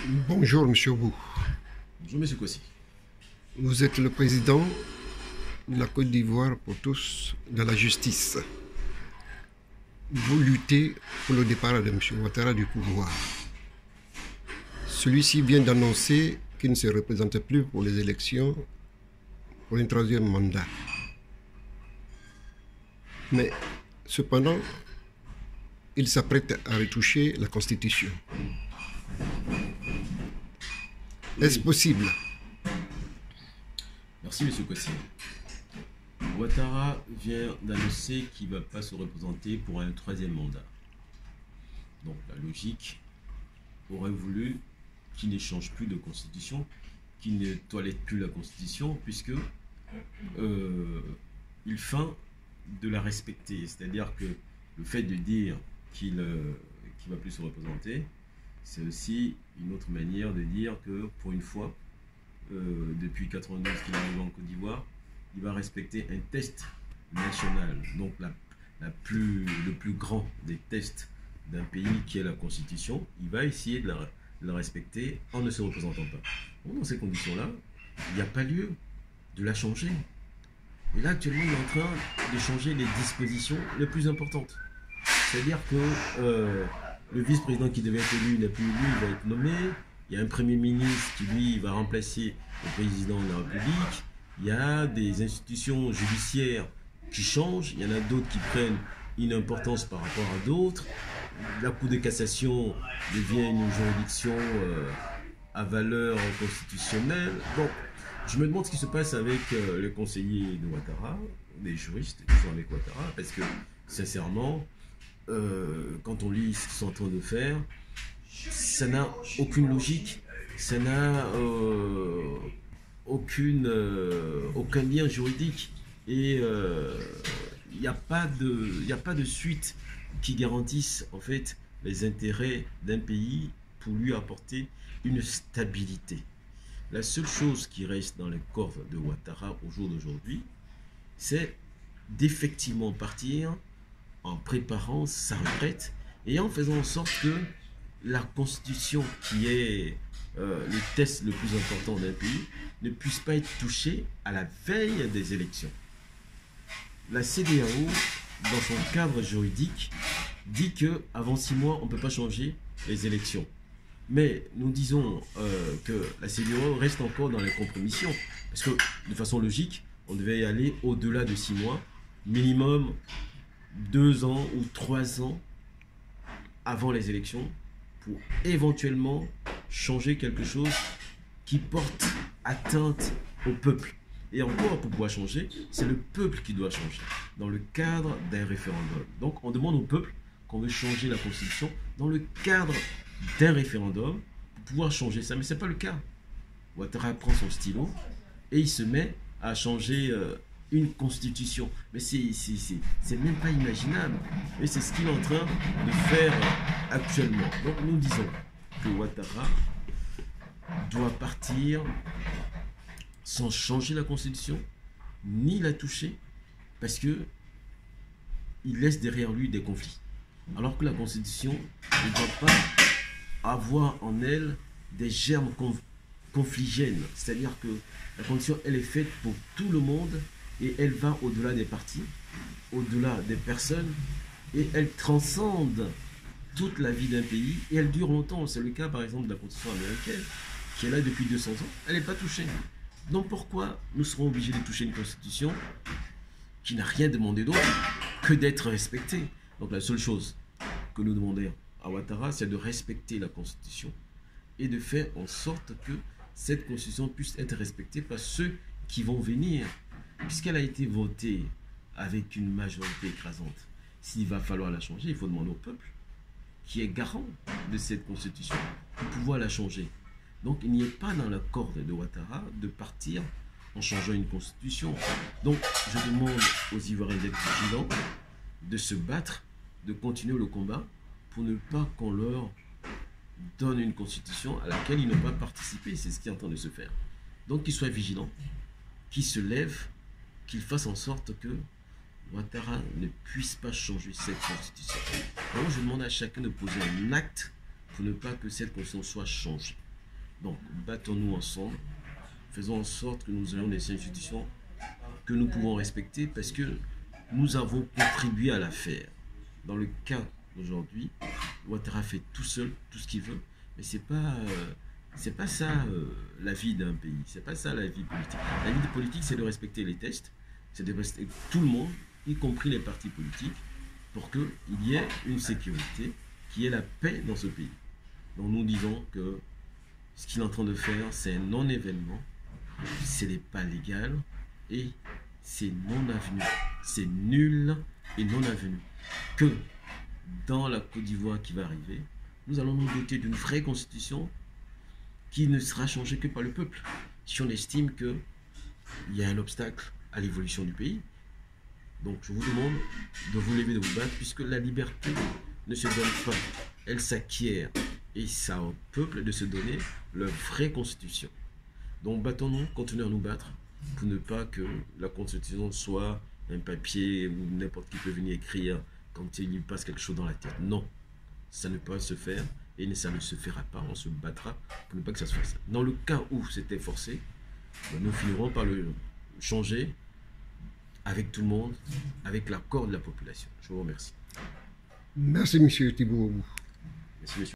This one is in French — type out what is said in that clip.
Bonjour, Monsieur Bou. Bonjour, Monsieur Kossi. Vous êtes le président de la Côte d'Ivoire pour tous de la justice. Vous luttez pour le départ de M. Ouattara du pouvoir. Celui-ci vient d'annoncer qu'il ne se représente plus pour les élections pour un troisième mandat. Mais cependant, il s'apprête à retoucher la Constitution. Est-ce possible? Merci, Monsieur Kossi. Ouattara vient d'annoncer qu'il ne va pas se représenter pour un troisième mandat. Donc la logique aurait voulu qu'il n'échange plus de constitution, qu'il ne toilette plus la constitution, puisque il feint de la respecter. C'est-à-dire que le fait de dire qu'il ne va plus se représenter, c'est aussi une autre manière de dire que pour une fois, depuis 92 qu'il est arrivé en Côte d'Ivoire, il va respecter un test national, donc le plus grand des tests d'un pays qui est la Constitution. Il va essayer de la respecter en ne se représentant pas. Bon, dans ces conditions-là, il n'y a pas lieu de la changer. Et là, actuellement, il est en train de changer les dispositions les plus importantes. C'est-à-dire que le vice-président qui devait être élu n'a plus élu, il va être nommé. Il y a un premier ministre qui, lui, va remplacer le président de la République. Il y a des institutions judiciaires qui changent. Il y en a d'autres qui prennent une importance par rapport à d'autres. La Cour de cassation devient une juridiction à valeur constitutionnelle. Donc, je me demande ce qui se passe avec les conseillers de Ouattara, les juristes qui sont avec Ouattara, parce que, sincèrement, quand on lit ce qu'ils sont en train de faire, ça n'a aucune logique, ça n'a aucun lien juridique, et il n'y a pas de suite qui garantisse en fait les intérêts d'un pays pour lui apporter une stabilité. La seule chose qui reste dans les cordes de Ouattara au jour d'aujourd'hui, c'est d'effectivement partir en préparant sa retraite et en faisant en sorte que la Constitution, qui est le test le plus important d'un pays, ne puisse pas être touchée à la veille des élections. La CEDEAO, dans son cadre juridique, dit qu'avant 6 mois, on ne peut pas changer les élections. Mais nous disons que la CEDEAO reste encore dans les compromissions. Parce que, de façon logique, on devait y aller au-delà de 6 mois, minimum 2 ans ou 3 ans avant les élections, pour éventuellement changer quelque chose qui porte atteinte au peuple. Et encore, pour pouvoir changer, c'est le peuple qui doit changer, dans le cadre d'un référendum. Donc on demande au peuple qu'on veut changer la Constitution dans le cadre d'un référendum pour pouvoir changer ça. Mais ce n'est pas le cas. Ouattara prend son stylo et il se met à changer une constitution. Mais c'est même pas imaginable. Et c'est ce qu'il est en train de faire actuellement. Donc nous disons que Ouattara doit partir sans changer la constitution, ni la toucher, parce que il laisse derrière lui des conflits. Alors que la constitution ne doit pas avoir en elle des germes confligènes. C'est-à-dire que la constitution, elle est faite pour tout le monde et elle va au-delà des partis, au-delà des personnes, et elle transcende toute la vie d'un pays et elle dure longtemps. C'est le cas par exemple de la constitution américaine qui est là depuis 200 ans, elle n'est pas touchée. Donc pourquoi nous serons obligés de toucher une constitution qui n'a rien demandé d'autre que d'être respectée? Donc la seule chose que nous demandons à Ouattara, c'est de respecter la constitution et de faire en sorte que cette constitution puisse être respectée par ceux qui vont venir, puisqu'elle a été votée avec une majorité écrasante. S'il va falloir la changer, il faut demander au peuple qui est garant de cette constitution pour pouvoir la changer. Donc il n'y est pas dans la corde de Ouattara de partir en changeant une constitution. Donc je demande aux Ivoiriens d'être vigilants, de se battre, de continuer le combat pour ne pas qu'on leur donne une constitution à laquelle ils n'ont pas participé. C'est ce qui est en train de se faire. Donc qu'ils soient vigilants, qu'ils se lèvent, qu'ils fassent en sorte que Ouattara ne puisse pas changer cette constitution. Donc je demande à chacun de poser un acte pour ne pas que cette constitution soit changée. Donc, battons-nous ensemble, faisons en sorte que nous ayons des institutions que nous pouvons respecter parce que nous avons contribué à la faire. Dans le cas d'aujourd'hui, Ouattara fait tout seul, tout ce qu'il veut, mais c'est pas ça la vie d'un pays, c'est pas ça la vie politique. La vie politique, c'est de respecter les textes, c'est de respecter tout le monde, y compris les partis politiques, pour qu'il y ait une sécurité, qu'il y ait la paix dans ce pays. Donc nous disons que ce qu'il est en train de faire, c'est un non-événement, ce n'est pas légal et c'est non avenu, c'est nul et non avenu. Que dans la Côte d'Ivoire qui va arriver, nous allons nous doter d'une vraie constitution qui ne sera changée que par le peuple. Si on estime qu'il y a un obstacle à l'évolution du pays, donc je vous demande de vous lever, de vous battre, puisque la liberté ne se donne pas, elle s'acquiert. Et ça au peuple de se donner leur vraie constitution. Donc battons-nous, continuons à nous battre pour ne pas que la constitution soit un papier où n'importe qui peut venir écrire quand il lui passe quelque chose dans la tête. Non, ça ne peut pas se faire et ça ne se fera pas. On se battra pour ne pas que ça se fasse. Dans le cas où c'était forcé, nous finirons par le changer avec tout le monde, avec l'accord de la population. Je vous remercie. Merci, monsieur Thibault. Merci, monsieur.